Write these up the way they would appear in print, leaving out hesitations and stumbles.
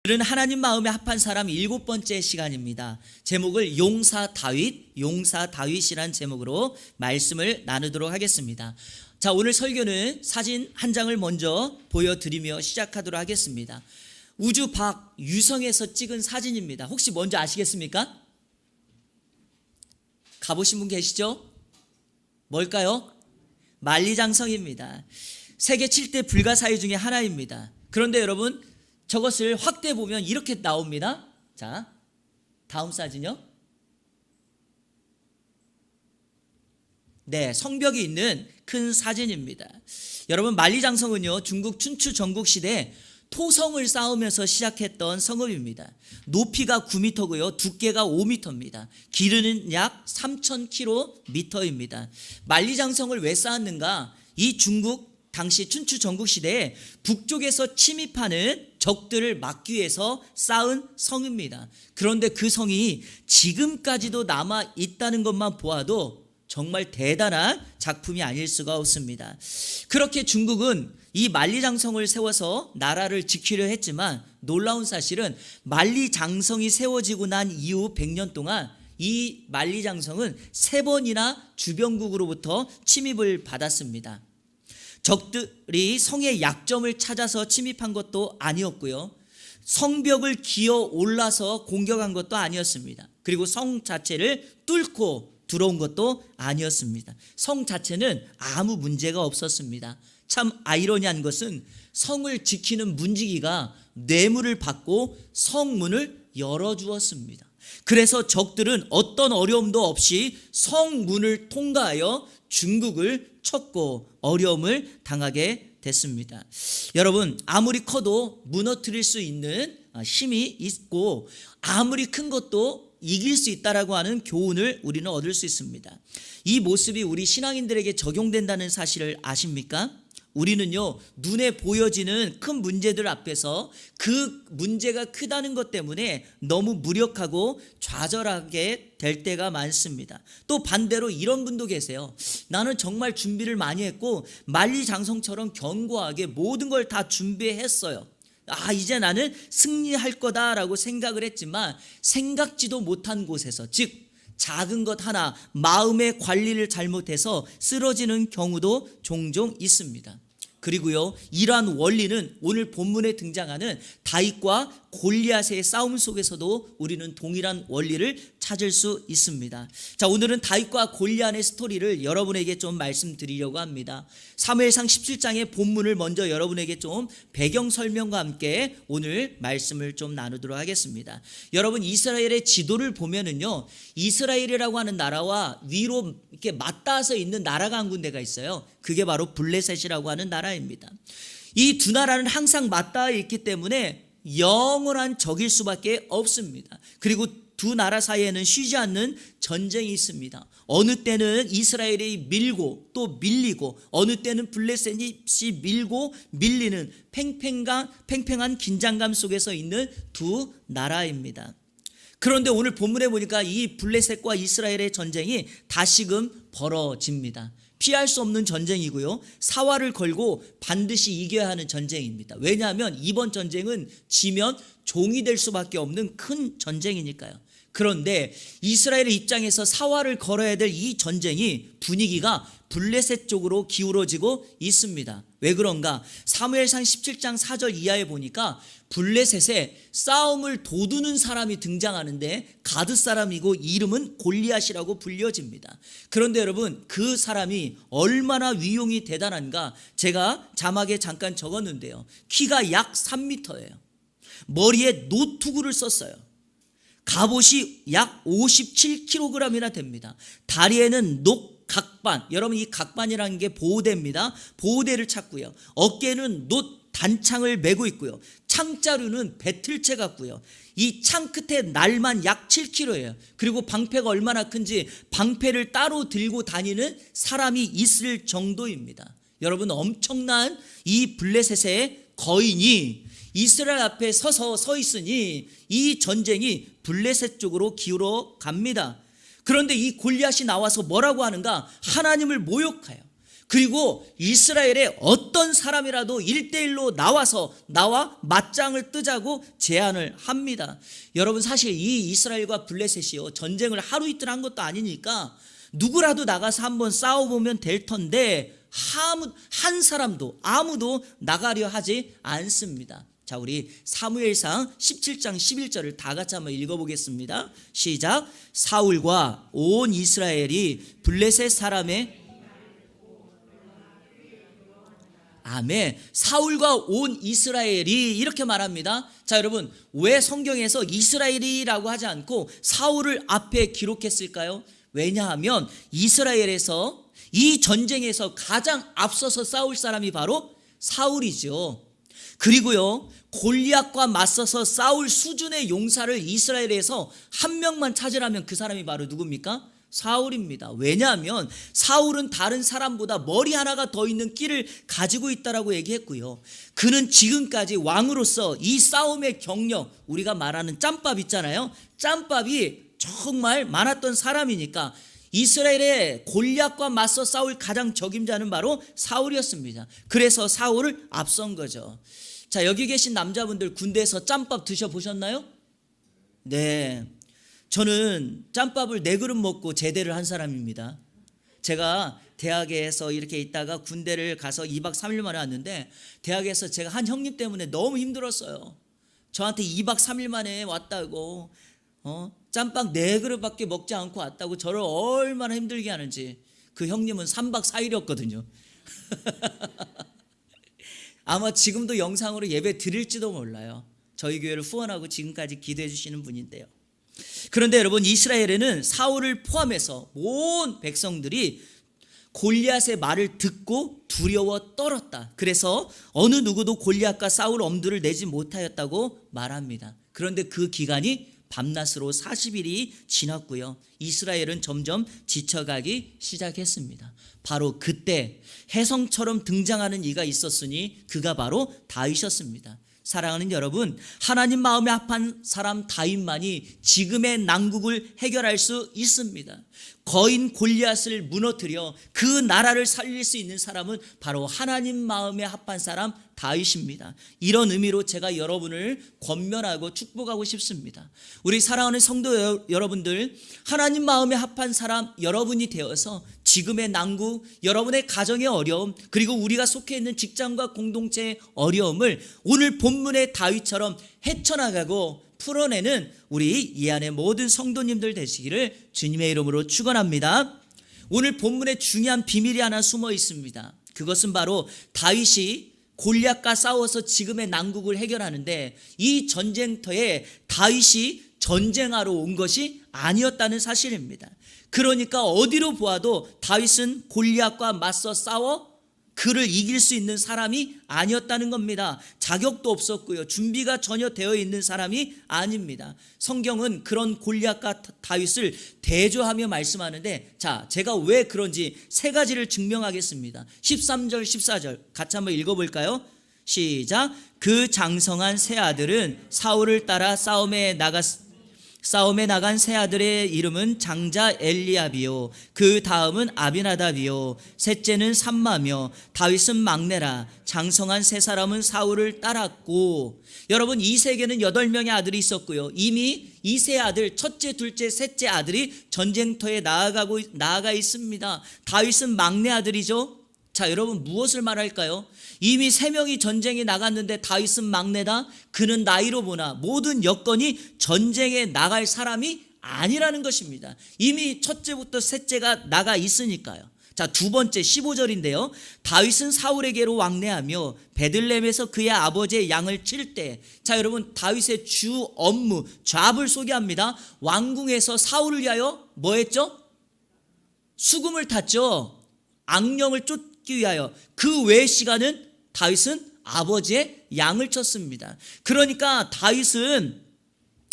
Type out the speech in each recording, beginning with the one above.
오늘은 하나님 마음에 합한 사람 7번째 시간입니다. 제목을 용사 다윗이란 제목으로 말씀을 나누도록 하겠습니다. 자, 오늘 설교는 사진 한 장을 먼저 보여드리며 시작하도록 하겠습니다. 우주 밖 유성에서 찍은 사진입니다. 혹시 뭔지 아시겠습니까? 가보신 분 계시죠? 뭘까요? 만리장성입니다. 세계 7대 불가사의 중에 하나입니다. 그런데 여러분, 저것을 확대해 보면 이렇게 나옵니다. 자, 다음 사진요. 네, 성벽이 있는 큰 사진입니다. 여러분, 만리장성은요, 중국 춘추 전국 시대 토성을 쌓으면서 시작했던 성읍입니다. 높이가 9m고요, 두께가 5m입니다. 길이는 약 3,000km입니다. 만리장성을 왜 쌓았는가? 이 중국 당시 춘추 전국 시대에 북쪽에서 침입하는 적들을 막기 위해서 쌓은 성입니다. 그런데 그 성이 지금까지도 남아 있다는 것만 보아도 정말 대단한 작품이 아닐 수가 없습니다. 그렇게 중국은 이 만리장성을 세워서 나라를 지키려 했지만 놀라운 사실은 만리장성이 세워지고 난 이후 100년 동안 이 만리장성은 3번이나 주변국으로부터 침입을 받았습니다. 적들이 성의 약점을 찾아서 침입한 것도 아니었고요, 성벽을 기어 올라서 공격한 것도 아니었습니다. 그리고 성 자체를 뚫고 들어온 것도 아니었습니다. 성 자체는 아무 문제가 없었습니다. 참 아이러니한 것은 성을 지키는 문지기가 뇌물을 받고 성문을 열어주었습니다. 그래서 적들은 어떤 어려움도 없이 성문을 통과하여 중국을 쳤고 어려움을 당하게 됐습니다. 여러분, 아무리 커도 무너뜨릴 수 있는 힘이 있고 아무리 큰 것도 이길 수 있다라고 하는 교훈을 우리는 얻을 수 있습니다. 이 모습이 우리 신앙인들에게 적용된다는 사실을 아십니까? 우리는요, 눈에 보여지는 큰 문제들 앞에서 그 문제가 크다는 것 때문에 너무 무력하고 좌절하게 될 때가 많습니다. 또 반대로 이런 분도 계세요. 나는 정말 준비를 많이 했고 만리장성처럼 견고하게 모든 걸 다 준비했어요. 이제 나는 승리할 거다라고 생각을 했지만 생각지도 못한 곳에서, 즉 작은 것 하나, 마음의 관리를 잘못해서 쓰러지는 경우도 종종 있습니다. 그리고요, 이러한 원리는 오늘 본문에 등장하는 다윗과 골리앗의 싸움 속에서도 우리는 동일한 원리를 찾을 수 있습니다. 자, 오늘은 다윗과 골리앗의 스토리를 여러분에게 좀 말씀드리려고 합니다. 사무엘상 17장의 본문을 먼저 여러분에게 좀 배경 설명과 함께 오늘 말씀을 좀 나누도록 하겠습니다. 여러분, 이스라엘의 지도를 보면은요, 이스라엘이라고 하는 나라와 위로 이렇게 맞닿아서 있는 나라가 한 군데가 있어요. 그게 바로 블레셋이라고 하는 나라입니다. 이 두 나라는 항상 맞닿아 있기 때문에 영원한 적일 수밖에 없습니다. 그리고 두 나라 사이에는 쉬지 않는 전쟁이 있습니다. 어느 때는 이스라엘이 밀고 또 밀리고, 어느 때는 블레셋이 밀고 밀리는 팽팽한 긴장감 속에서 있는 두 나라입니다. 그런데 오늘 본문에 보니까 이 블레셋과 이스라엘의 전쟁이 다시금 벌어집니다. 피할 수 없는 전쟁이고요, 사활을 걸고 반드시 이겨야 하는 전쟁입니다. 왜냐하면 이번 전쟁은 지면 종이 될 수밖에 없는 큰 전쟁이니까요. 그런데 이스라엘의 입장에서 사활을 걸어야 될 이 전쟁이 분위기가 블레셋 쪽으로 기울어지고 있습니다. 왜 그런가? 사무엘상 17장 4절 이하에 보니까 블레셋에 싸움을 도두는 사람이 등장하는데 가드 사람이고 이름은 골리앗이라고 불려집니다. 그런데 여러분, 그 사람이 얼마나 위용이 대단한가 제가 자막에 잠깐 적었는데요. 키가 약 3m예요. 머리에 노투구를 썼어요. 갑옷이 약 57kg이나 됩니다. 다리에는 각반, 여러분 이 각반이라는 게 보호대입니다. 보호대를 찾고요, 어깨는 단창을 메고 있고요, 창자루는 배틀채 같고요, 이 창 끝에 날만 약 7kg예요. 그리고 방패가 얼마나 큰지 방패를 따로 들고 다니는 사람이 있을 정도입니다. 여러분, 엄청난 이 블레셋의 거인이 이스라엘 앞에 서 있으니 이 전쟁이 블레셋 쪽으로 기울어 갑니다. 그런데 이 골리앗이 나와서 뭐라고 하는가? 하나님을 모욕해요. 그리고 이스라엘의 어떤 사람이라도 1대1로 나와 맞짱을 뜨자고 제안을 합니다. 여러분, 사실 이 이스라엘과 블레셋이요, 전쟁을 하루 이틀 한 것도 아니니까 누구라도 나가서 한번 싸워보면 될 텐데 한 사람도 아무도 나가려 하지 않습니다. 자, 우리 사무엘상 17장 11절을 다 같이 한번 읽어보겠습니다. 시작. 사울과 온 이스라엘이 블레셋 사람의 아멘. 사울과 온 이스라엘이 이렇게 말합니다. 자, 여러분, 왜 성경에서 이스라엘이라고 하지 않고 사울을 앞에 기록했을까요? 왜냐하면 이스라엘에서 이 전쟁에서 가장 앞서서 싸울 사람이 바로 사울이죠. 그리고요, 골리앗과 맞서서 싸울 수준의 용사를 이스라엘에서 한 명만 찾으라면 그 사람이 바로 누굽니까? 사울입니다. 왜냐하면 사울은 다른 사람보다 머리 하나가 더 있는 끼를 가지고 있다라고 얘기했고요. 그는 지금까지 왕으로서 이 싸움의 경력, 우리가 말하는 짬밥 있잖아요. 짬밥이 정말 많았던 사람이니까 이스라엘의 골리앗과 맞서 싸울 가장 적임자는 바로 사울이었습니다. 그래서 사울을 앞선 거죠. 자, 여기 계신 남자분들 군대에서 짬밥 드셔보셨나요? 네. 저는 짬밥을 4그릇 먹고 제대를 한 사람입니다. 제가 대학에서 이렇게 있다가 군대를 가서 2박 3일 만에 왔는데, 대학에서 제가 한 형님 때문에 너무 힘들었어요. 저한테 2박 3일 만에 왔다고 짬밥 4그릇밖에 먹지 않고 왔다고 저를 얼마나 힘들게 하는지. 그 형님은 3박 4일이었거든요. 아마 지금도 영상으로 예배 드릴지도 몰라요. 저희 교회를 후원하고 지금까지 기도해 주시는 분인데요. 그런데 여러분, 이스라엘에는 사울을 포함해서 온 백성들이 골리앗의 말을 듣고 두려워 떨었다. 그래서 어느 누구도 골리앗과 싸울 엄두를 내지 못하였다고 말합니다. 그런데 그 기간이 밤낮으로 40일이 지났고요. 이스라엘은 점점 지쳐가기 시작했습니다. 바로 그때 혜성처럼 등장하는 이가 있었으니 그가 바로 다윗이었습니다. 사랑하는 여러분, 하나님 마음에 합한 사람 다윗만이 지금의 난국을 해결할 수 있습니다. 거인 골리앗을 무너뜨려 그 나라를 살릴 수 있는 사람은 바로 하나님 마음에 합한 사람 다윗입니다. 이런 의미로 제가 여러분을 권면하고 축복하고 싶습니다. 우리 사랑하는 성도 여러분들, 하나님 마음에 합한 사람 여러분이 되어서 지금의 난국, 여러분의 가정의 어려움, 그리고 우리가 속해 있는 직장과 공동체의 어려움을 오늘 본문의 다윗처럼 헤쳐나가고 풀어내는 우리 이 안에 모든 성도님들 되시기를 주님의 이름으로 축원합니다. 오늘 본문에 중요한 비밀이 하나 숨어 있습니다. 그것은 바로 다윗이 골리앗과 싸워서 지금의 난국을 해결하는데, 이 전쟁터에 다윗이 전쟁하러 온 것이 아니었다는 사실입니다. 그러니까 어디로 보아도 다윗은 골리앗과 맞서 싸워 그를 이길 수 있는 사람이 아니었다는 겁니다. 자격도 없었고요. 준비가 전혀 되어 있는 사람이 아닙니다. 성경은 그런 골리앗과 다윗을 대조하며 말씀하는데, 자, 제가 왜 그런지 3가지를 증명하겠습니다. 13절 14절 같이 한번 읽어볼까요? 시작. 그 장성한 세 아들은 사울을 따라 싸움에 나간 세 아들의 이름은 장자 엘리압이요, 그 다음은 아비나답이요, 셋째는 삼마며 다윗은 막내라. 장성한 세 사람은 사울을 따랐고, 여러분, 이 세계는 8명의 아들이 있었고요. 이미 이 세 아들, 첫째, 둘째, 셋째 아들이 전쟁터에 나아가 있습니다. 다윗은 막내 아들이죠. 자, 여러분, 무엇을 말할까요? 이미 3명이 전쟁에 나갔는데 다윗은 막내다? 그는 나이로 보나 모든 여건이 전쟁에 나갈 사람이 아니라는 것입니다. 이미 첫째부터 셋째가 나가 있으니까요. 자, 2번째 15절인데요. 다윗은 사울에게로 왕래하며 베들레헴에서 그의 아버지의 양을 칠 때, 자, 여러분, 다윗의 주 업무, 잡을 소개합니다. 왕궁에서 사울을 위하여 뭐 했죠? 수금을 탔죠. 악령을 쫓기 위하여. 그 외의 시간은 다윗은 아버지의 양을 쳤습니다. 그러니까 다윗은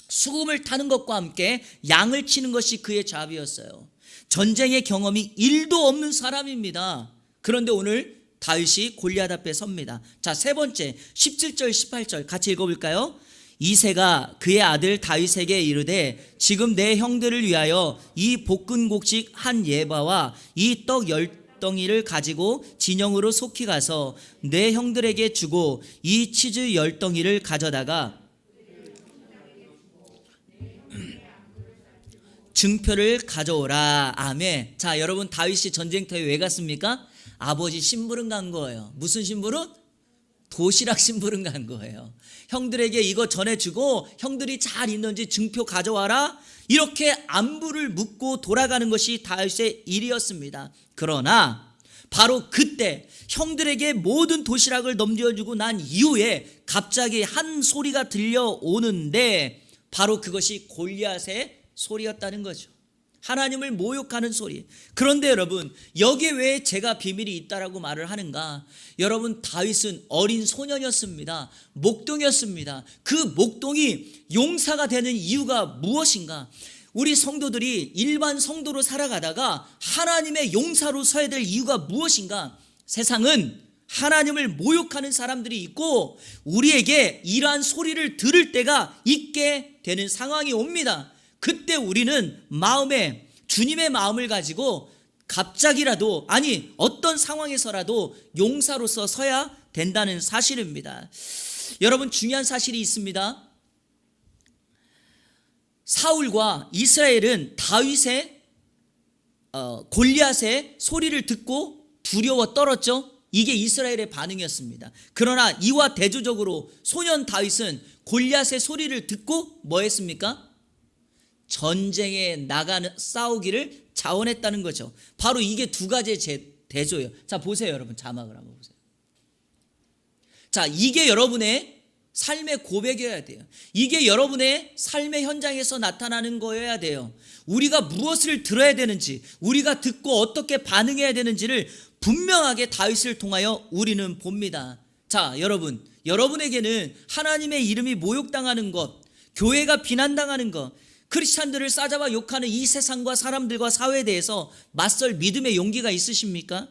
수금을 타는 것과 함께 양을 치는 것이 그의 잡이었어요. 전쟁의 경험이 1도 없는 사람입니다. 그런데 오늘 다윗이 골리앗 앞에 섭니다. 자, 3번째 17절 18절 같이 읽어볼까요? 이새가 그의 아들 다윗에게 이르되, 지금 내 형들을 위하여 이 볶은 곡식 한 예바와 이 떡 덩이를 가지고 진영으로 속히 가서 내 형들에게 주고 이 치즈 10덩이를 가져다가 증표를 가져오라. 아멘. 자, 여러분, 다윗이 전쟁터에 왜 갔습니까? 아버지 심부름 간 거예요. 무슨 심부름? 도시락 심부름 간 거예요. 형들에게 이거 전해주고 형들이 잘 있는지 증표 가져와라. 이렇게 안부를 묻고 돌아가는 것이 다윗의 일이었습니다. 그러나 바로 그때 형들에게 모든 도시락을 넘겨주고 난 이후에 갑자기 한 소리가 들려오는데 바로 그것이 골리앗의 소리였다는 거죠. 하나님을 모욕하는 소리. 그런데 여러분, 여기에 왜 제가 비밀이 있다라고 말을 하는가? 여러분, 다윗은 어린 소년이었습니다. 목동이었습니다. 그 목동이 용사가 되는 이유가 무엇인가? 우리 성도들이 일반 성도로 살아가다가 하나님의 용사로 서야 될 이유가 무엇인가? 세상은 하나님을 모욕하는 사람들이 있고 우리에게 이러한 소리를 들을 때가 있게 되는 상황이 옵니다. 그때 우리는 마음에 주님의 마음을 가지고 갑자기라도, 아니 어떤 상황에서라도 용사로서 서야 된다는 사실입니다. 여러분, 중요한 사실이 있습니다. 사울과 이스라엘은 다윗의 골리앗의 소리를 듣고 두려워 떨었죠. 이게 이스라엘의 반응이었습니다. 그러나 이와 대조적으로 소년 다윗은 골리앗의 소리를 듣고 뭐 했습니까? 전쟁에 나가는 싸우기를 자원했다는 거죠. 바로 이게 두 가지의 대조예요. 자, 보세요, 여러분. 자막을 한번 보세요. 자, 이게 여러분의 삶의 고백이어야 돼요. 이게 여러분의 삶의 현장에서 나타나는 거여야 돼요. 우리가 무엇을 들어야 되는지, 우리가 듣고 어떻게 반응해야 되는지를 분명하게 다윗을 통하여 우리는 봅니다. 자, 여러분, 여러분에게는 하나님의 이름이 모욕당하는 것, 교회가 비난당하는 것, 크리스찬들을 싸잡아 욕하는 이 세상과 사람들과 사회에 대해서 맞설 믿음의 용기가 있으십니까?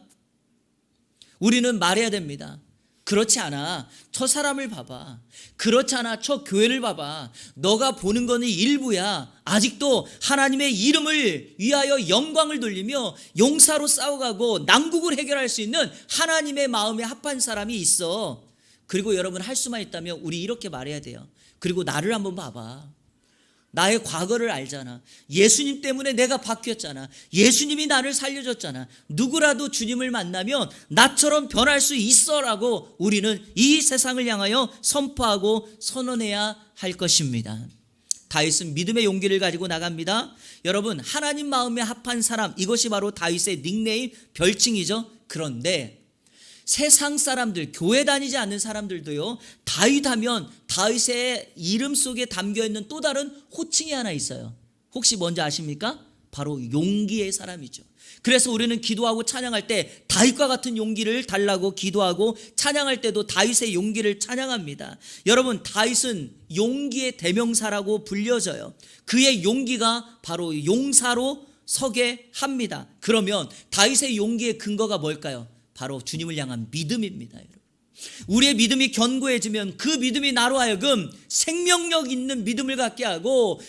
우리는 말해야 됩니다. 그렇지 않아. 저 사람을 봐봐. 그렇지 않아. 저 교회를 봐봐. 너가 보는 거는 일부야. 아직도 하나님의 이름을 위하여 영광을 돌리며 용사로 싸워가고 난국을 해결할 수 있는 하나님의 마음에 합한 사람이 있어. 그리고 여러분, 할 수만 있다면 우리 이렇게 말해야 돼요. 그리고 나를 한번 봐봐. 나의 과거를 알잖아. 예수님 때문에 내가 바뀌었잖아. 예수님이 나를 살려줬잖아. 누구라도 주님을 만나면 나처럼 변할 수 있어라고 우리는 이 세상을 향하여 선포하고 선언해야 할 것입니다. 다윗은 믿음의 용기를 가지고 나갑니다. 여러분, 하나님 마음에 합한 사람, 이것이 바로 다윗의 닉네임, 별칭이죠. 그런데 세상 사람들, 교회 다니지 않는 사람들도요, 다윗 하면 다윗의 이름 속에 담겨있는 또 다른 호칭이 하나 있어요. 혹시 뭔지 아십니까? 바로 용기의 사람이죠. 그래서 우리는 기도하고 찬양할 때 다윗과 같은 용기를 달라고 기도하고, 찬양할 때도 다윗의 용기를 찬양합니다. 여러분, 다윗은 용기의 대명사라고 불려져요. 그의 용기가 바로 용사로 서게 합니다. 그러면 다윗의 용기의 근거가 뭘까요? 바로 주님을 향한 믿음입니다. 여러분, 우리의 믿음이 견고해지면 그 믿음이 나로 하여금 생명력 있는 믿음을 갖게 하고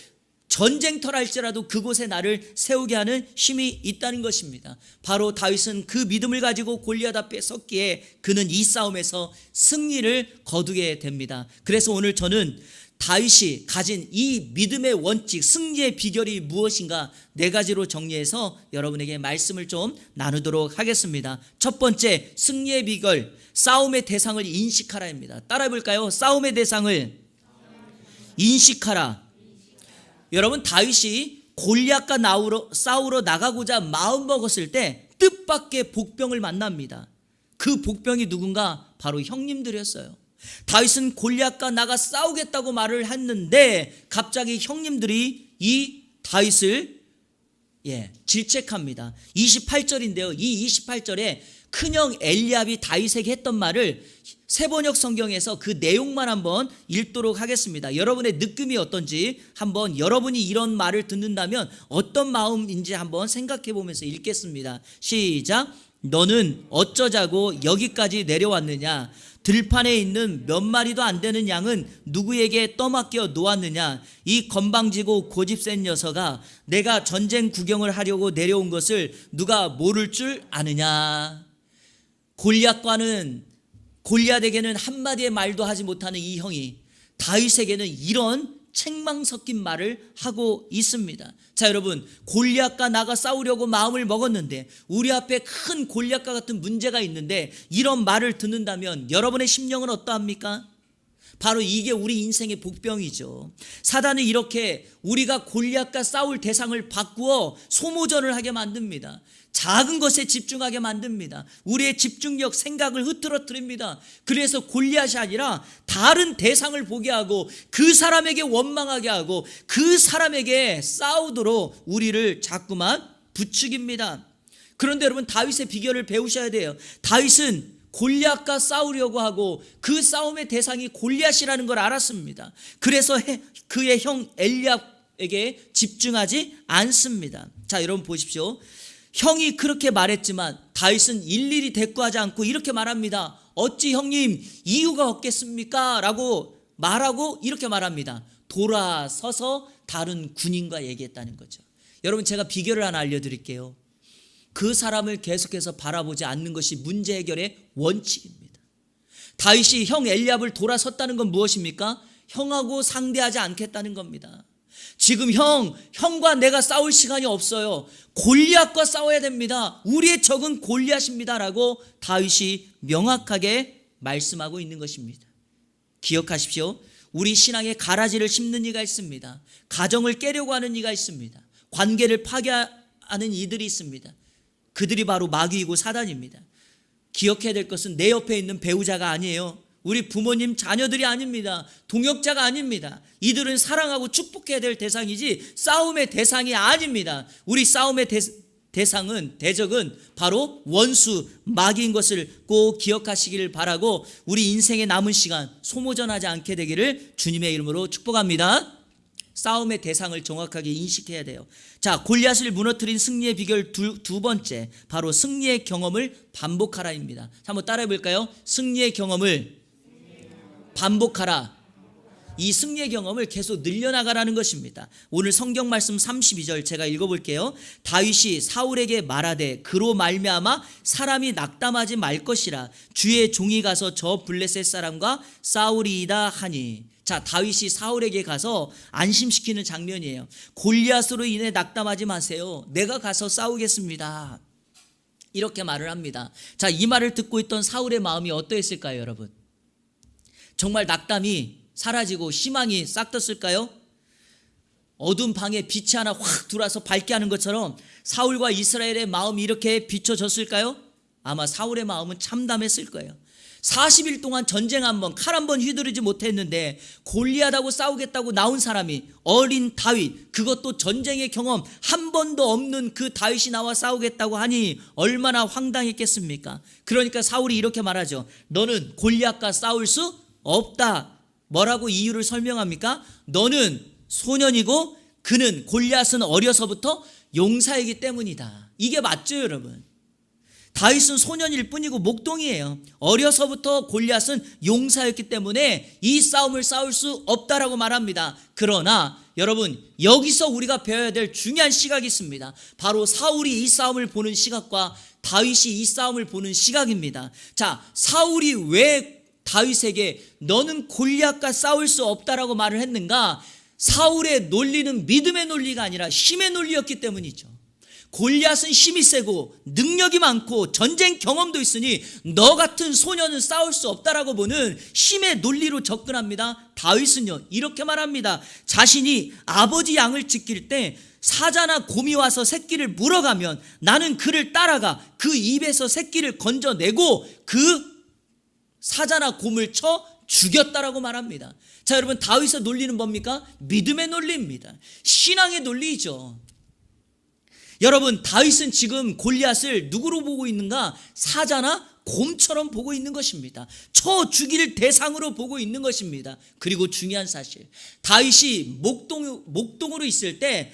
전쟁터랄지라도 그곳에 나를 세우게 하는 힘이 있다는 것입니다. 바로 다윗은 그 믿음을 가지고 골리앗 앞에 섰기에 그는 이 싸움에서 승리를 거두게 됩니다. 그래서 오늘 저는 다윗이 가진 이 믿음의 원칙, 승리의 비결이 무엇인가 4가지로 정리해서 여러분에게 말씀을 좀 나누도록 하겠습니다. 첫 번째, 승리의 비결, 싸움의 대상을 인식하라입니다. 따라해 볼까요? 싸움의 대상을 인식하라. 여러분, 다윗이 골리앗과 싸우러 나가고자 마음먹었을 때 뜻밖의 복병을 만납니다. 그 복병이 누군가? 바로 형님들이었어요. 다윗은 골리앗과 나가 싸우겠다고 말을 했는데 갑자기 형님들이 이 다윗을 질책합니다. 28절인데요. 이 28절에 큰형 엘리압이 다윗에게 했던 말을 세번역 성경에서 그 내용만 한번 읽도록 하겠습니다. 여러분의 느낌이 어떤지 한번, 여러분이 이런 말을 듣는다면 어떤 마음인지 한번 생각해 보면서 읽겠습니다. 시작. 너는 어쩌자고 여기까지 내려왔느냐? 들판에 있는 몇 마리도 안 되는 양은 누구에게 떠맡겨 놓았느냐? 이 건방지고 고집센 녀석아, 내가 전쟁 구경을 하려고 내려온 것을 누가 모를 줄 아느냐? 골리앗에게는 한마디의 말도 하지 못하는 이 형이 다윗에게는 이런 책망 섞인 말을 하고 있습니다. 자, 여러분, 골리앗과 나가 싸우려고 마음을 먹었는데 우리 앞에 큰 골리앗과 같은 문제가 있는데 이런 말을 듣는다면 여러분의 심령은 어떠합니까? 바로 이게 우리 인생의 복병이죠. 사단은 이렇게 우리가 골리앗과 싸울 대상을 바꾸어 소모전을 하게 만듭니다. 작은 것에 집중하게 만듭니다. 우리의 집중력, 생각을 흐트러뜨립니다. 그래서 골리앗이 아니라 다른 대상을 보게 하고 그 사람에게 원망하게 하고 그 사람에게 싸우도록 우리를 자꾸만 부추깁니다. 그런데 여러분, 다윗의 비결을 배우셔야 돼요. 다윗은 골리앗과 싸우려고 하고 그 싸움의 대상이 골리앗이라는 걸 알았습니다. 그래서 그의 형 엘리압에게 집중하지 않습니다. 자, 여러분 보십시오. 형이 그렇게 말했지만 다윗은 일일이 대꾸하지 않고 이렇게 말합니다. 어찌 형님 이유가 없겠습니까? 라고 말하고 이렇게 말합니다. 돌아서서 다른 군인과 얘기했다는 거죠. 여러분, 제가 비결을 하나 알려드릴게요. 그 사람을 계속해서 바라보지 않는 것이 문제 해결의 원칙입니다. 다윗이 형 엘리압을 돌아섰다는 건 무엇입니까? 형하고 상대하지 않겠다는 겁니다. 지금 형과 내가 싸울 시간이 없어요. 골리앗과 싸워야 됩니다. 우리의 적은 골리앗입니다. 라고 다윗이 명확하게 말씀하고 있는 것입니다. 기억하십시오. 우리 신앙에 가라지를 심는 이가 있습니다. 가정을 깨려고 하는 이가 있습니다. 관계를 파괴하는 이들이 있습니다. 그들이 바로 마귀이고 사단입니다. 기억해야 될 것은 내 옆에 있는 배우자가 아니에요. 우리 부모님 자녀들이 아닙니다. 동역자가 아닙니다. 이들은 사랑하고 축복해야 될 대상이지 싸움의 대상이 아닙니다. 우리 싸움의 대적은 바로 원수, 마귀인 것을 꼭 기억하시기를 바라고 우리 인생의 남은 시간 소모전하지 않게 되기를 주님의 이름으로 축복합니다. 싸움의 대상을 정확하게 인식해야 돼요. 자, 골리앗을 무너뜨린 승리의 비결 두 번째, 바로 승리의 경험을 반복하라입니다. 한번 따라해 볼까요? 승리의 경험을 반복하라. 이 승리의 경험을 계속 늘려나가라는 것입니다. 오늘 성경 말씀 32절 제가 읽어볼게요. 다윗이 사울에게 말하되 그로 말미암아 사람이 낙담하지 말 것이라 주의 종이 가서 저 블레셋 사람과 싸우리이다 하니. 자, 다윗이 사울에게 가서 안심시키는 장면이에요. 골리앗으로 인해 낙담하지 마세요. 내가 가서 싸우겠습니다. 이렇게 말을 합니다. 자, 이 말을 듣고 있던 사울의 마음이 어떠했을까요, 여러분? 정말 낙담이 사라지고 희망이 싹 떴을까요? 어두운 방에 빛이 하나 확 들어와서 밝게 하는 것처럼 사울과 이스라엘의 마음이 이렇게 비춰졌을까요? 아마 사울의 마음은 참담했을 거예요. 40일 동안 전쟁 한 번, 칼 한 번 휘두르지 못했는데 골리앗하고 싸우겠다고 나온 사람이 어린 다윗, 그것도 전쟁의 경험 한 번도 없는 그 다윗이 나와 싸우겠다고 하니 얼마나 황당했겠습니까? 그러니까 사울이 이렇게 말하죠. 너는 골리앗과 싸울 수 없다. 뭐라고 이유를 설명합니까? 너는 소년이고 그는 골리앗은 어려서부터 용사이기 때문이다. 이게 맞죠, 여러분? 다윗은 소년일 뿐이고 목동이에요. 어려서부터 골리앗은 용사였기 때문에 이 싸움을 싸울 수 없다라고 말합니다. 그러나 여러분, 여기서 우리가 배워야 될 중요한 시각이 있습니다. 바로 사울이 이 싸움을 보는 시각과 다윗이 이 싸움을 보는 시각입니다. 자, 사울이 왜 다윗에게 너는 골리앗과 싸울 수 없다라고 말을 했는가? 사울의 논리는 믿음의 논리가 아니라 힘의 논리였기 때문이죠. 골리앗은 힘이 세고 능력이 많고 전쟁 경험도 있으니 너 같은 소년은 싸울 수 없다라고 보는 힘의 논리로 접근합니다. 다윗은요, 이렇게 말합니다. 자신이 아버지 양을 지킬 때 사자나 곰이 와서 새끼를 물어가면 나는 그를 따라가 그 입에서 새끼를 건져내고 그 사자나 곰을 쳐 죽였다라고 말합니다. 자, 여러분, 다윗의 논리는 뭡니까? 믿음의 논리입니다. 신앙의 논리이죠. 여러분, 다윗은 지금 골리앗을 누구로 보고 있는가? 사자나 곰처럼 보고 있는 것입니다. 쳐 죽일 대상으로 보고 있는 것입니다. 그리고 중요한 사실, 다윗이 목동으로 있을 때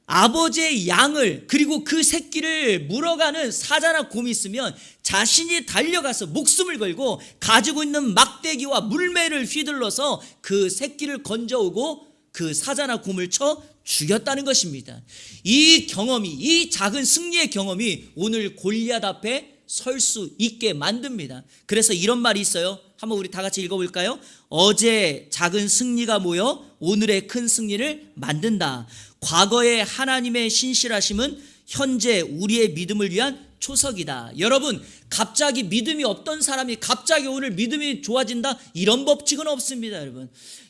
아버지의 양을 그리고 그 새끼를 물어가는 사자나 곰이 있으면 자신이 달려가서 목숨을 걸고 가지고 있는 막대기와 물매를 휘둘러서 그 새끼를 건져오고 그 사자나 곰을 쳐 죽였다는 것입니다. 이 경험이, 이 작은 승리의 경험이 오늘 골리앗 앞에 설 수 있게 만듭니다. 그래서 이런 말이 있어요. 한번 우리 다 같이 읽어볼까요? 어제 작은 승리가 모여 오늘의 큰 승리를 만든다. 과거의 하나님의 신실하심은 현재 우리의 믿음을 위한 초석이다. 여러분, 갑자기 믿음이 없던 사람이 갑자기 오늘 믿음이 좋아진다, 이런 법칙은 없습니다.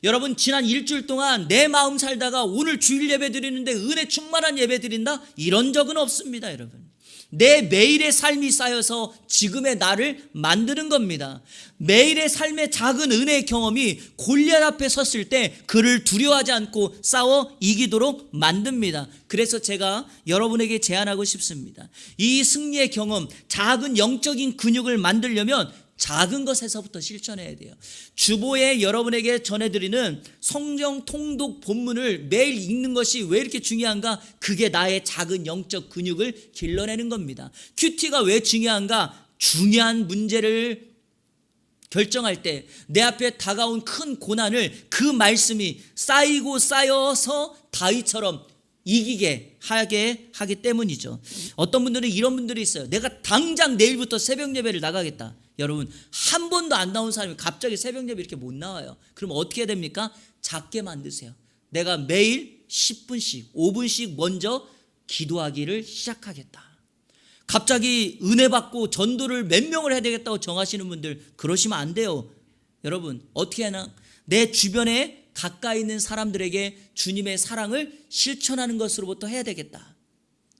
여러분 지난 일주일 동안 내 마음 살다가 오늘 주일 예배 드리는데 은혜 충만한 예배 드린다, 이런 적은 없습니다. 여러분, 내 매일의 삶이 쌓여서 지금의 나를 만드는 겁니다. 매일의 삶의 작은 은혜의 경험이 골리앗 앞에 섰을 때 그를 두려워하지 않고 싸워 이기도록 만듭니다. 그래서 제가 여러분에게 제안하고 싶습니다. 이 승리의 경험, 작은 영적인 근육을 만들려면 작은 것에서부터 실천해야 돼요. 주보에 여러분에게 전해드리는 성경 통독 본문을 매일 읽는 것이 왜 이렇게 중요한가? 그게 나의 작은 영적 근육을 길러내는 겁니다. 큐티가 왜 중요한가? 중요한 문제를 결정할 때 내 앞에 다가온 큰 고난을 그 말씀이 쌓이고 쌓여서 다윗처럼 이기게 하기 때문이죠. 어떤 분들은 이런 분들이 있어요. 내가 당장 내일부터 새벽 예배를 나가겠다. 여러분, 한 번도 안 나온 사람이 갑자기 새벽 예배 이렇게 못 나와요. 그럼 어떻게 해야 됩니까? 작게 만드세요. 내가 매일 10분씩 5분씩 먼저 기도하기를 시작하겠다. 갑자기 은혜 받고 전도를 몇 명을 해야 되겠다고 정하시는 분들, 그러시면 안 돼요. 여러분, 어떻게 하나? 내 주변에 가까이 있는 사람들에게 주님의 사랑을 실천하는 것으로부터 해야 되겠다.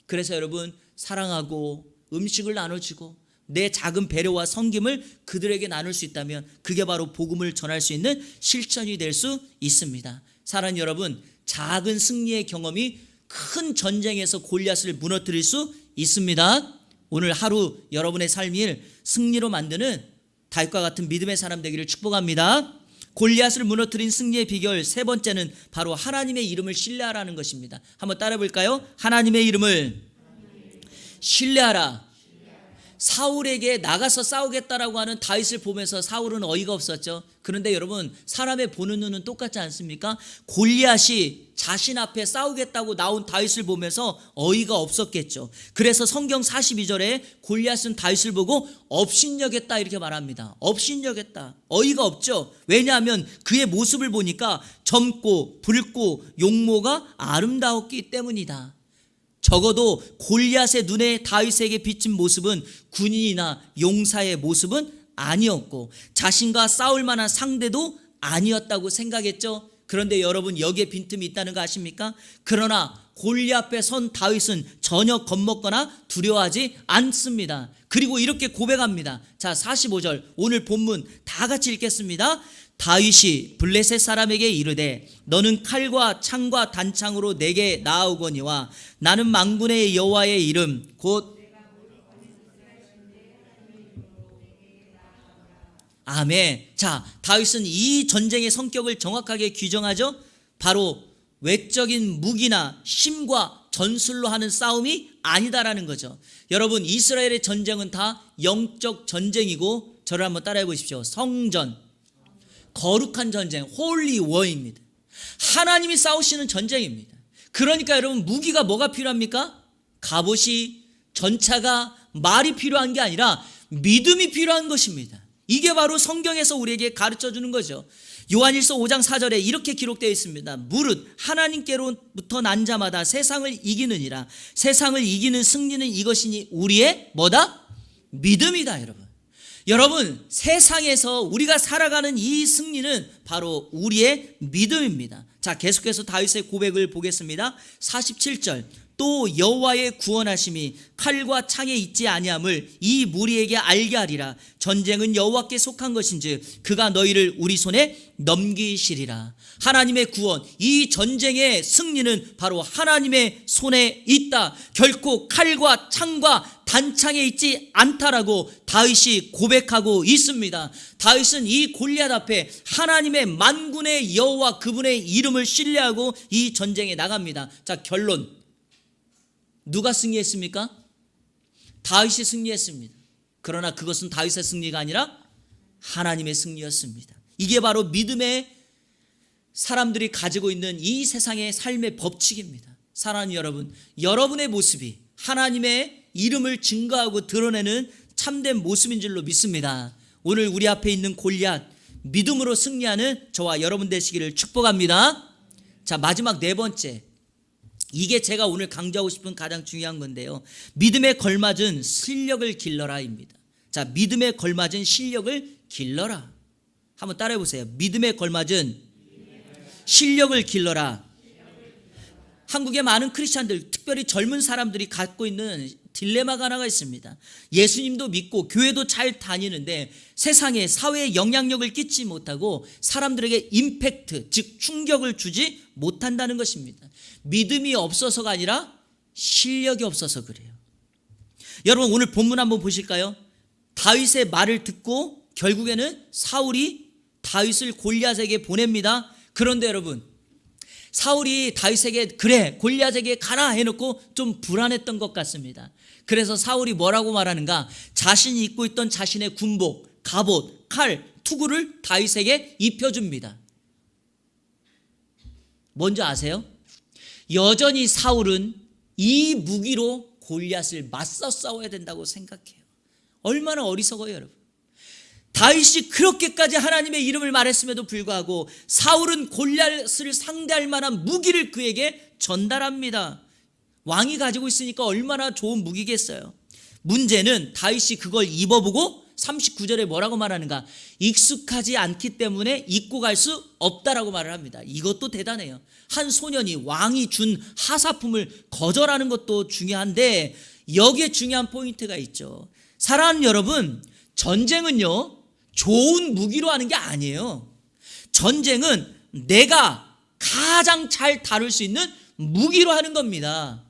그래서 여러분, 사랑하고 음식을 나눠주고 내 작은 배려와 섬김을 그들에게 나눌 수 있다면 그게 바로 복음을 전할 수 있는 실천이 될 수 있습니다. 사랑하는 여러분, 작은 승리의 경험이 큰 전쟁에서 골리앗을 무너뜨릴 수 있습니다. 오늘 하루 여러분의 삶을 승리로 만드는 다윗과 같은 믿음의 사람 되기를 축복합니다. 골리앗을 무너뜨린 승리의 비결 세 번째는 바로 하나님의 이름을 신뢰하라는 것입니다. 한번 따라 볼까요? 하나님의 이름을 신뢰하라. 사울에게 나가서 싸우겠다라고 하는 다윗을 보면서 사울은 어이가 없었죠. 그런데 여러분, 사람의 보는 눈은 똑같지 않습니까? 골리앗이 자신 앞에 싸우겠다고 나온 다윗을 보면서 어이가 없었겠죠. 그래서 성경 42절에 골리앗은 다윗을 보고 업신여겼다 이렇게 말합니다. 업신여겼다. 어이가 없죠. 왜냐하면 그의 모습을 보니까 젊고 붉고 용모가 아름다웠기 때문이다. 적어도 골리앗의 눈에 다윗에게 비친 모습은 군인이나 용사의 모습은 아니었고 자신과 싸울 만한 상대도 아니었다고 생각했죠. 그런데 여러분, 여기에 빈틈이 있다는 거 아십니까? 그러나 골리앗 앞에 선 다윗은 전혀 겁먹거나 두려워하지 않습니다. 그리고 이렇게 고백합니다. 자, 45절 오늘 본문 다 같이 읽겠습니다. 다윗이 블레셋 사람에게 이르되 너는 칼과 창과 단창으로 내게 나아오거니와 나는 만군의 여호와의 이름 곧 아멘. 자, 다윗은 이 전쟁의 성격을 정확하게 규정하죠. 바로 외적인 무기나 힘과 전술로 하는 싸움이 아니다라는 거죠. 여러분, 이스라엘의 전쟁은 다 영적 전쟁이고, 저를 한번 따라해 보십시오. 성전, 거룩한 전쟁, 홀리 워입니다. 하나님이 싸우시는 전쟁입니다. 그러니까 여러분, 무기가 뭐가 필요합니까? 갑옷이, 전차가, 말이 필요한 게 아니라 믿음이 필요한 것입니다. 이게 바로 성경에서 우리에게 가르쳐 주는 거죠. 요한일서 5장 4절에 이렇게 기록되어 있습니다. 무릇 하나님께로부터 난 자마다 세상을 이기느니라. 세상을 이기는 승리는 이것이니 우리의 뭐다? 믿음이다. 여러분, 세상에서 우리가 살아가는 이 승리는 바로 우리의 믿음입니다. 자, 계속해서 다윗의 고백을 보겠습니다. 47절 또 여호와의 구원하심이 칼과 창에 있지 아니함을 이 무리에게 알게 하리라. 전쟁은 여호와께 속한 것인즉 그가 너희를 우리 손에 넘기시리라. 하나님의 구원, 이 전쟁의 승리는 바로 하나님의 손에 있다. 결코 칼과 창과 단창에 있지 않다라고 다윗이 고백하고 있습니다. 다윗은 이 골리앗 앞에 하나님의 만군의 여호와 그분의 이름을 신뢰하고 이 전쟁에 나갑니다. 자, 결론, 누가 승리했습니까? 다윗이 승리했습니다. 그러나 그것은 다윗의 승리가 아니라 하나님의 승리였습니다. 이게 바로 믿음의 사람들이 가지고 있는 이 세상의 삶의 법칙입니다. 사랑하는 여러분, 여러분의 모습이 하나님의 이름을 증거하고 드러내는 참된 모습인 줄로 믿습니다. 오늘 우리 앞에 있는 골리앗, 믿음으로 승리하는 저와 여러분 되시기를 축복합니다. 자, 마지막 네 번째, 이게 제가 오늘 강조하고 싶은 가장 중요한 건데요, 믿음에 걸맞은 실력을 길러라입니다. 자, 믿음에 걸맞은 실력을 길러라. 한번 따라해 보세요. 믿음에 걸맞은 실력을 길러라. 한국의 많은 크리스찬들, 특별히 젊은 사람들이 갖고 있는 딜레마가 하나가 있습니다. 예수님도 믿고 교회도 잘 다니는데 세상에, 사회에 영향력을 끼치지 못하고 사람들에게 임팩트, 즉 충격을 주지 못한다는 것입니다. 믿음이 없어서가 아니라 실력이 없어서 그래요. 여러분, 오늘 본문 한번 보실까요? 다윗의 말을 듣고 결국에는 사울이 다윗을 골리앗에게 보냅니다. 그런데 여러분, 사울이 다윗에게 그래 골리앗에게 가라 해놓고 좀 불안했던 것 같습니다. 그래서 사울이 뭐라고 말하는가? 자신이 입고 있던 자신의 군복, 갑옷, 칼, 투구를 다윗에게 입혀줍니다. 뭔지 아세요? 여전히 사울은 이 무기로 골리앗을 맞서 싸워야 된다고 생각해요. 얼마나 어리석어요, 여러분. 다윗이 그렇게까지 하나님의 이름을 말했음에도 불구하고 사울은 골리앗을 상대할 만한 무기를 그에게 전달합니다. 왕이 가지고 있으니까 얼마나 좋은 무기겠어요. 문제는 다윗이 그걸 입어보고 39절에 뭐라고 말하는가? 익숙하지 않기 때문에 입고 갈 수 없다라고 말을 합니다. 이것도 대단해요. 한 소년이 왕이 준 하사품을 거절하는 것도 중요한데 여기에 중요한 포인트가 있죠. 사랑하는 여러분, 전쟁은요 좋은 무기로 하는 게 아니에요. 전쟁은 내가 가장 잘 다룰 수 있는 무기로 하는 겁니다.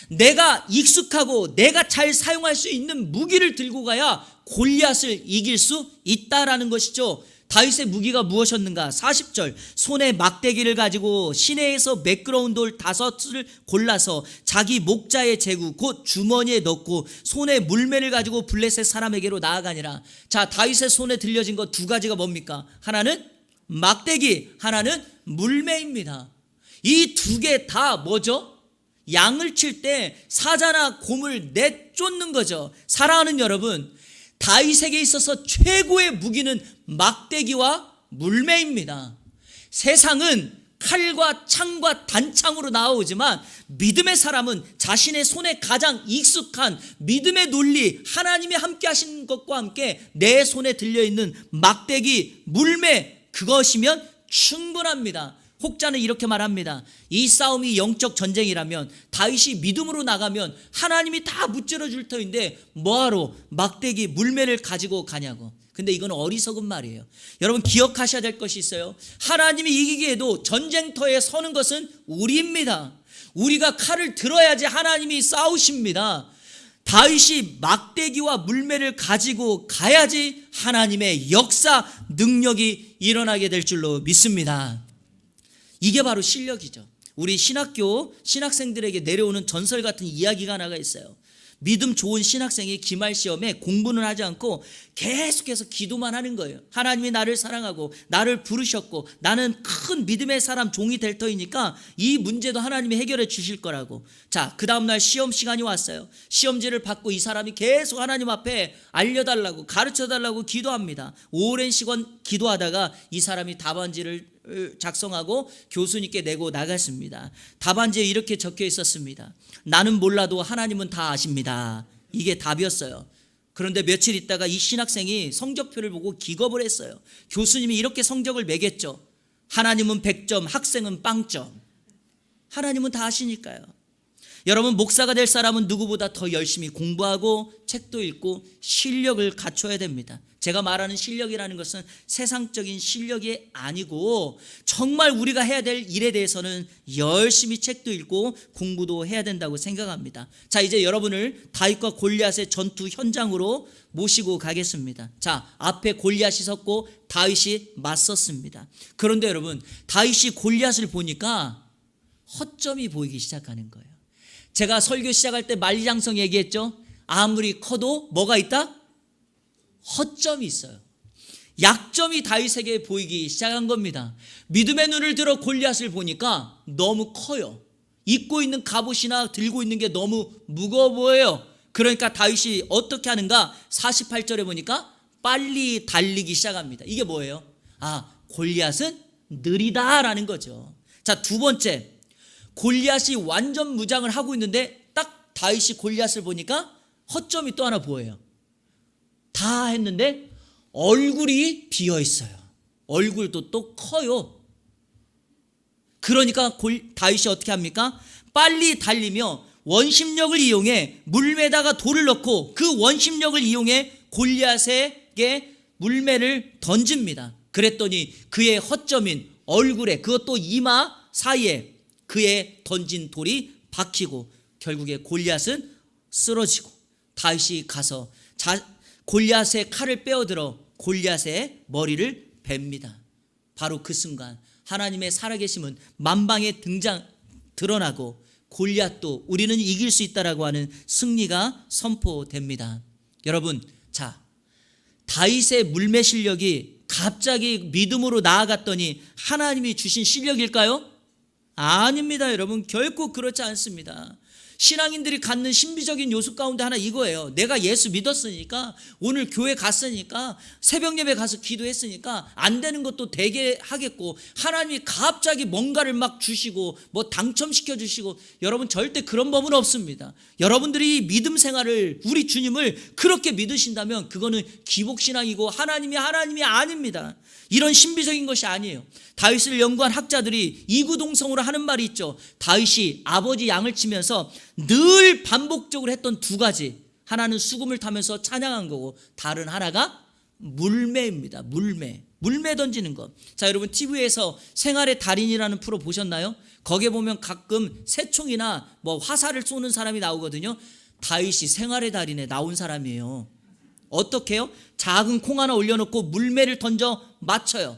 내가 익숙하고 내가 잘 사용할 수 있는 무기를 들고 가야 골리앗을 이길 수 있다라는 것이죠. 다윗의 무기가 무엇이었는가? 40절, 손에 막대기를 가지고 시내에서 매끄러운 돌 5을 골라서 자기 목자의 제구 곧 주머니에 넣고 손에 물매를 가지고 블레셋 사람에게로 나아가니라. 자, 다윗의 손에 들려진 것 두 가지가 뭡니까? 하나는 막대기, 하나는 물매입니다. 이 두 개 다 뭐죠? 양을 칠 때 사자나 곰을 내쫓는 거죠. 사랑하는 여러분, 다윗에게 있어서 최고의 무기는 막대기와 물매입니다. 세상은 칼과 창과 단창으로 나오지만 믿음의 사람은 자신의 손에 가장 익숙한 믿음의 논리, 하나님이 함께 하신 것과 함께 내 손에 들려있는 막대기, 물매, 그것이면 충분합니다. 혹자는 이렇게 말합니다. 이 싸움이 영적 전쟁이라면 다윗이 믿음으로 나가면 하나님이 다 무찌러 줄 터인데 뭐하러 막대기 물매를 가지고 가냐고. 근데 이건 어리석은 말이에요. 여러분, 기억하셔야 될 것이 있어요. 하나님이 이기기에도 전쟁터에 서는 것은 우리입니다. 우리가 칼을 들어야지 하나님이 싸우십니다. 다윗이 막대기와 물매를 가지고 가야지 하나님의 역사 능력이 일어나게 될 줄로 믿습니다. 이게 바로 실력이죠. 우리 신학교 신학생들에게 내려오는 전설 같은 이야기가 하나가 있어요. 믿음 좋은 신학생이 기말 시험에 공부는 하지 않고 계속해서 기도만 하는 거예요. 하나님이 나를 사랑하고 나를 부르셨고 나는 큰 믿음의 사람 종이 될 터이니까 이 문제도 하나님이 해결해 주실 거라고. 자, 그 다음날 시험 시간이 왔어요. 시험지를 받고 이 사람이 계속 하나님 앞에 알려달라고 가르쳐달라고 기도합니다. 오랜 시간 기도하다가 이 사람이 답안지를 작성하고 교수님께 내고 나갔습니다. 답안지에 이렇게 적혀 있었습니다. 나는 몰라도 하나님은 다 아십니다. 이게 답이었어요. 그런데 며칠 있다가 이 신학생이 성적표를 보고 기겁을 했어요. 교수님이 이렇게 성적을 매겼죠. 하나님은 100점, 학생은 빵점. 하나님은 다 아시니까요. 여러분, 목사가 될 사람은 누구보다 더 열심히 공부하고 책도 읽고 실력을 갖춰야 됩니다. 제가 말하는 실력이라는 것은 세상적인 실력이 아니고 정말 우리가 해야 될 일에 대해서는 열심히 책도 읽고 공부도 해야 된다고 생각합니다. 자, 이제 여러분을 다윗과 골리앗의 전투 현장으로 모시고 가겠습니다. 자, 앞에 골리앗이 섰고 다윗이 맞섰습니다. 그런데 여러분, 다윗이 골리앗을 보니까 허점이 보이기 시작하는 거예요. 제가 설교 시작할 때 만리장성 얘기했죠. 아무리 커도 뭐가 있다? 허점이 있어요. 약점이 다윗에게 보이기 시작한 겁니다. 믿음의 눈을 들어 골리앗을 보니까 너무 커요. 입고 있는 갑옷이나 들고 있는 게 너무 무거워 보여요. 그러니까 다윗이 어떻게 하는가? 48절에 보니까 빨리 달리기 시작합니다. 이게 뭐예요? 골리앗은 느리다라는 거죠. 자, 두 번째, 골리앗이 완전 무장을 하고 있는데 딱 다윗이 골리앗을 보니까 허점이 또 하나 보여요. 다 했는데 얼굴이 비어 있어요. 얼굴도 또 커요. 그러니까 다윗이 어떻게 합니까? 빨리 달리며 원심력을 이용해 물매다가 돌을 넣고 그 원심력을 이용해 골리앗에게 물매를 던집니다. 그랬더니 그의 허점인 얼굴에, 그것도 이마 사이에 그의 던진 돌이 박히고 결국에 골리앗은 쓰러지고 다윗이 가서 골리앗의 칼을 빼어들어 골리앗의 머리를 베입니다. 바로 그 순간 하나님의 살아계심은 만방에 드러나고 골리앗도 우리는 이길 수 있다라고 하는 승리가 선포됩니다. 여러분, 자, 다윗의 물매 실력이 갑자기 믿음으로 나아갔더니 하나님이 주신 실력일까요? 아닙니다. 여러분, 결코 그렇지 않습니다. 신앙인들이 갖는 신비적인 요소 가운데 하나 이거예요. 내가 예수 믿었으니까, 오늘 교회 갔으니까, 새벽 예배 가서 기도했으니까 안 되는 것도 되게 하겠고, 하나님이 갑자기 뭔가를 막 주시고 뭐 당첨시켜 주시고, 여러분 절대 그런 법은 없습니다. 여러분들이 믿음 생활을, 우리 주님을 그렇게 믿으신다면 그거는 기복신앙이고 하나님이 아닙니다. 이런 신비적인 것이 아니에요. 다윗을 연구한 학자들이 이구동성으로 하는 말이 있죠. 다윗이 아버지 양을 치면서 늘 반복적으로 했던 두 가지, 하나는 수금을 타면서 찬양한 거고 다른 하나가 물매입니다. 물매 던지는 것. 자, 여러분 TV에서 생활의 달인이라는 프로 보셨나요? 거기에 보면 가끔 새총이나 뭐 화살을 쏘는 사람이 나오거든요. 다윗이 생활의 달인에 나온 사람이에요. 어떻게 해요? 작은 콩 하나 올려놓고 물매를 던져 맞춰요.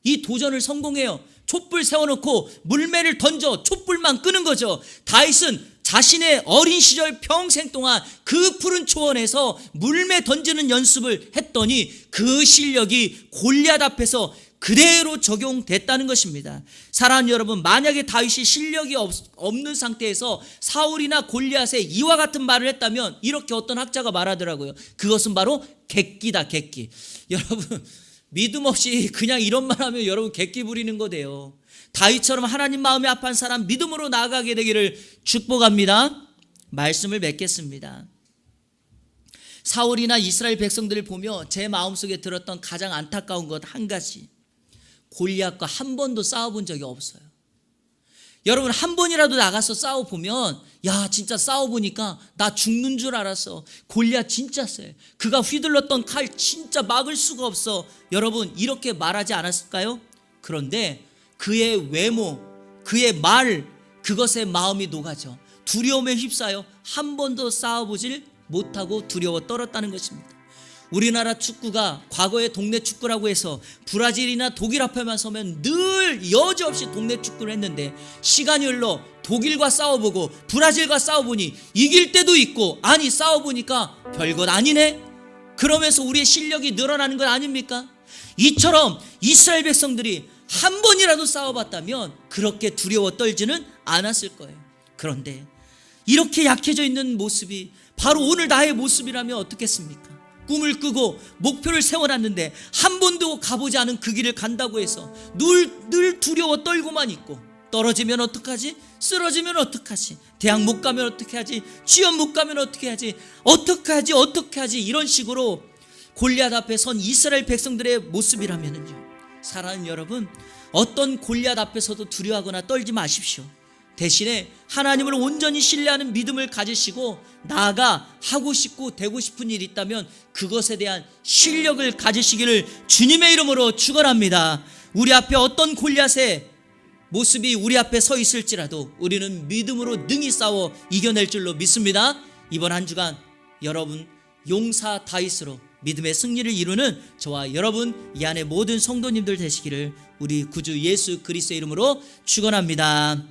이 도전을 성공해요. 촛불 세워놓고 물매를 던져 촛불만 끄는 거죠. 다윗은 자신의 어린 시절 평생 동안 그 푸른 초원에서 물매 던지는 연습을 했더니 그 실력이 골리앗 앞에서 그대로 적용됐다는 것입니다. 사랑하는 여러분, 만약에 다윗이 실력이 없는 상태에서 사울이나 골리앗에 이와 같은 말을 했다면 이렇게 어떤 학자가 말하더라고요. 그것은 바로 객기다, 객기. 여러분, 믿음 없이 그냥 이런 말 하면 여러분 객기 부리는 거대요. 다윗처럼 하나님 마음이 아파한 사람 믿음으로 나아가게 되기를 축복합니다. 말씀을 맺겠습니다. 사울이나 이스라엘 백성들을 보며 제 마음속에 들었던 가장 안타까운 것 한 가지, 골리앗과 한 번도 싸워본 적이 없어요. 여러분, 한 번이라도 나가서 싸워보면, 야, 진짜 싸워보니까 나 죽는 줄 알았어. 골리앗 진짜 세. 그가 휘둘렀던 칼 진짜 막을 수가 없어. 여러분, 이렇게 말하지 않았을까요? 그런데 그의 외모, 그의 말, 그것에 마음이 녹아져 두려움에 휩싸여 한 번도 싸워보질 못하고 두려워 떨었다는 것입니다. 우리나라 축구가 과거에 동네 축구라고 해서 브라질이나 독일 앞에만 서면 늘 여지없이 동네 축구를 했는데, 시간이 흘러 독일과 싸워보고 브라질과 싸워보니 이길 때도 있고, 아니 싸워보니까 별것 아니네. 그러면서 우리의 실력이 늘어나는 것 아닙니까? 이처럼 이스라엘 백성들이 한 번이라도 싸워봤다면 그렇게 두려워 떨지는 않았을 거예요. 그런데 이렇게 약해져 있는 모습이 바로 오늘 나의 모습이라면 어떻겠습니까? 꿈을 꾸고 목표를 세워놨는데 한 번도 가보지 않은 그 길을 간다고 해서 늘 두려워 떨고만 있고, 떨어지면 어떡하지? 쓰러지면 어떡하지? 대학 못 가면 어떻게 하지? 취업 못 가면 어떻게 하지? 어떻게 하지? 이런 식으로 골리앗 앞에 선 이스라엘 백성들의 모습이라면요, 사랑하는 여러분, 어떤 골리앗 앞에서도 두려워하거나 떨지 마십시오. 대신에 하나님을 온전히 신뢰하는 믿음을 가지시고 나아가 하고 싶고 되고 싶은 일이 있다면 그것에 대한 실력을 가지시기를 주님의 이름으로 축원합니다. 우리 앞에 어떤 골리앗의 모습이 우리 앞에 서 있을지라도 우리는 믿음으로 능히 싸워 이겨낼 줄로 믿습니다. 이번 한 주간 여러분 용사 다윗으로 믿음의 승리를 이루는 저와 여러분, 이 안에 모든 성도님들 되시기를 우리 구주 예수 그리스도의 이름으로 축원합니다.